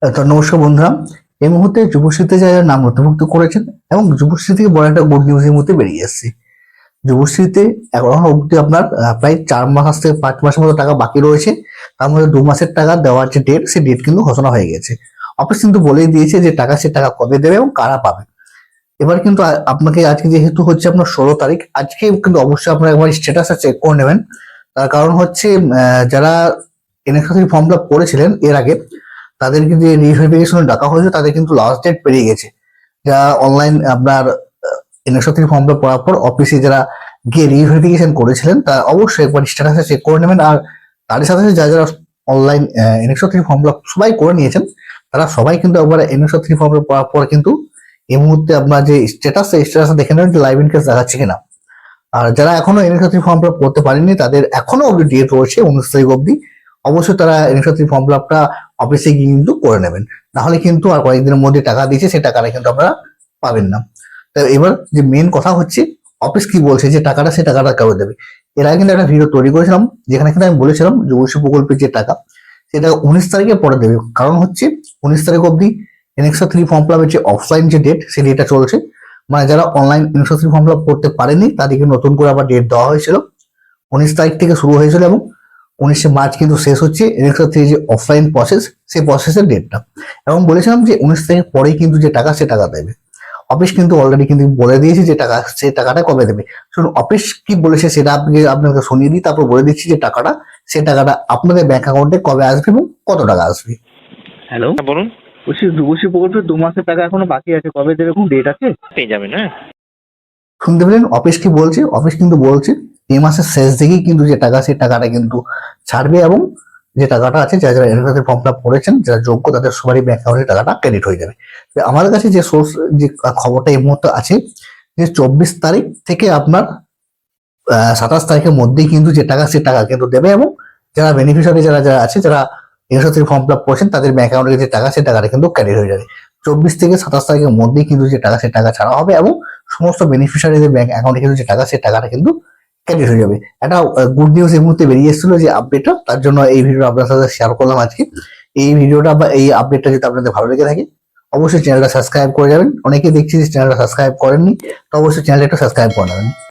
তো নমস্কার বন্ধুরা। এই মুহূর্তে যুবশ্রীতে যারা নাম নথিভুক্ত করেছেন এবং যুবশ্রী থেকে বড় একটা গুড নিউজ এই মুহূর্তে বেরিয়ে এসেছে। যুবশ্রীতে এখন অব্দি আপনার প্রায় 4 মাস থেকে 5 মাসের মতো টাকা বাকি রয়েছে। তার মধ্যে 2 মাসের টাকা দেওয়ার যে ডেট, সেই ডেট কিন্তু ঘোষণা হয়ে গেছে। অফিস কিন্তু বলেই দিয়েছে যে সে টাকা কবে দেবে এবং কারা পাবে। এবার কিন্তু আপনাকে আজকে যেহেতু হচ্ছে আপনার 16 তারিখ, আজকে কিন্তু অবশ্যই আপনার একবার স্ট্যাটাসটা চেক করে নেবেন। তার কারণ হচ্ছে যারা এনএসএসসি ফর্ম ফিল আপ করেছিলেন এর আগে, তাদের কিন্তু রিভেরিফিকেশনে ডাকা হয়েছে, তাদের কিন্তু লাস্ট ডেট পেরিয়ে গেছে। যা অনলাইন আপনার এনএসএসসি ফর্ম ফিল আপ করার পর অফিসে যারা গিয়ে রিভেরিফিকেশন করেছিলেন, তা অবশ্যই একবার স্ট্যাটাসে চেক করে নেবেন। আর তাদের সাথে সাথে যারা যারা অনলাইন এনএসএসসি ফর্ম ফিল আপ সবাই করে নিয়েছেন, তারা সবাই কিন্তু একবার এনএসএসসি ফর্ম ফিল আপ করার পর কিন্তু এই মুহূর্তে আপনার যে স্ট্যাটাস, সেই স্ট্যাটাস দেখে নেবেন যে লাইভ ইন কেস দেখাচ্ছে কিনা। আর যারা এখনো এনএসএসসি ফর্ম ফিল আপ করতে পারেনি, তাদের এখনো অব্দি ডেট রয়েছে 19 তারিখ অব্দি। অবশ্যই তারা এনএসএসসি ফর্ম ফিল আপটা অফিসে গিয়ে কিন্তু করে নেবেন। নাহলে কিন্তু আর কয়েকদিনের মধ্যে টাকা দিয়েছে, সেই টাকাটা কিন্তু আপনারা পাবেন না। তো এবার যে মেন কথা হচ্ছে, অফিস কি বলছে যে সে টাকাটা কবে দেবে। এর আগে কিন্তু একটা ভিডিও তৈরি করেছিলাম, যেখানে কিন্তু আমি বলেছিলাম যুবশ্রী প্রকল্পের যে টাকা, সেটা 19 তারিখে পরে দেবে। কারণ হচ্ছে 19 তারিখ অব্দি এনএক্সা 3 ফর্ম ফিল আপের যে অফলাইন যে ডেট, সেই ডেটটা চলছে। মানে যারা অনলাইন এনএক্সা 3 ফর্ম ফিল আপ করতে পারেনি, তাদেরকে নতুন করে আবার ডেট দেওয়া হয়েছিল। 19 তারিখ থেকে শুরু হয়েছিল এবং 19 মার্চ কিন্তু শেষ হচ্ছে এনএক্সা 3 যে অফলাইন প্রসেস, সেই প্রসেসের ডেটটা। এবং বলেছিলাম যে 19 তারিখ পরেই কিন্তু যে টাকা, সে টাকা দেবে। অফিস কিন্তু অলরেডি কিন্তু বলে দিয়েছে যে সে টাকাটা কবে দেবে। শুনুন অফিস কি বলেছে সেটা আপনাকে শুনিয়ে দিই, তারপর বলে দিচ্ছি যে সে টাকাটা আপনাদের ব্যাংক অ্যাকাউন্টে কবে আসবে এবং কত টাকা আসবে। হ্যালো, হ্যাঁ বলুন। বলছি যুবশ্রী প্রকল্পের 2 মাসের টাকা এখনো বাকি আছে, কবে দেবে কোন ডেট আছে? পেয়ে যাবেন। হ্যাঁ, শুনতে পেলেন অফিস কি বলছে? অফিস কিন্তু বলছে এই মাসের শেষ দিকেই কিন্তু যে টাকা, সেই টাকাটা কিন্তু ছাড়বে এবং যে টাকাটা আছে, যারা যারা এনএসএসসি ফর্ম ফিল আপ করেছেন, যারা যোগ্য, তাদের সবারই ব্যাংক অ্যাকাউন্টে টাকাটা ক্রেডিট হয়ে যাবে। তো আমাদের কাছে যে সোর্স, যে খবরটা এই মুহূর্তে আছে, যে 24 তারিখ থেকে আপনার 27 তারিখের মধ্যেই কিন্তু যে টাকা, সে টাকা কিন্তু দেবে। এবং যারা বেনিফিশিয়ারি যারা যারা আছে, যারা এনএসএসসি ফর্ম ফিল আপ করছেন, তাদের ব্যাংক অ্যাকাউন্টে যে টাকা, সে টাকাটা কিন্তু ক্রেডিট হয়ে যাবে। 24 থেকে 27 তারিখের মধ্যেই কিন্তু যে টাকা, সে টাকা ছাড়া হবে এবং সমস্ত বেনিফিশিয়ারিদের ব্যাংক অ্যাকাউন্টে কিন্তু যে টাকা, সে টাকাটা কিন্তু ক্রেডিট হয়ে যাবে। একটা গুড নিউজ এই মুহূর্তে বেরিয়ে এসেছিল যে আপডেটটা, তার জন্য এই ভিডিও আপনার সাথে শেয়ার করলাম আজকে। এই ভিডিওটা বা এই আপডেটটা যদি আপনাদের ভালো লেগে থাকে, অবশ্যই চ্যানেলটা সাবস্ক্রাইব করে যাবেন। অনেকে দেখছি যে চ্যানেলটা সাবস্ক্রাইব করেননি, তো অবশ্যই চ্যানেলটা একটু সাবস্ক্রাইব করে নেবেন।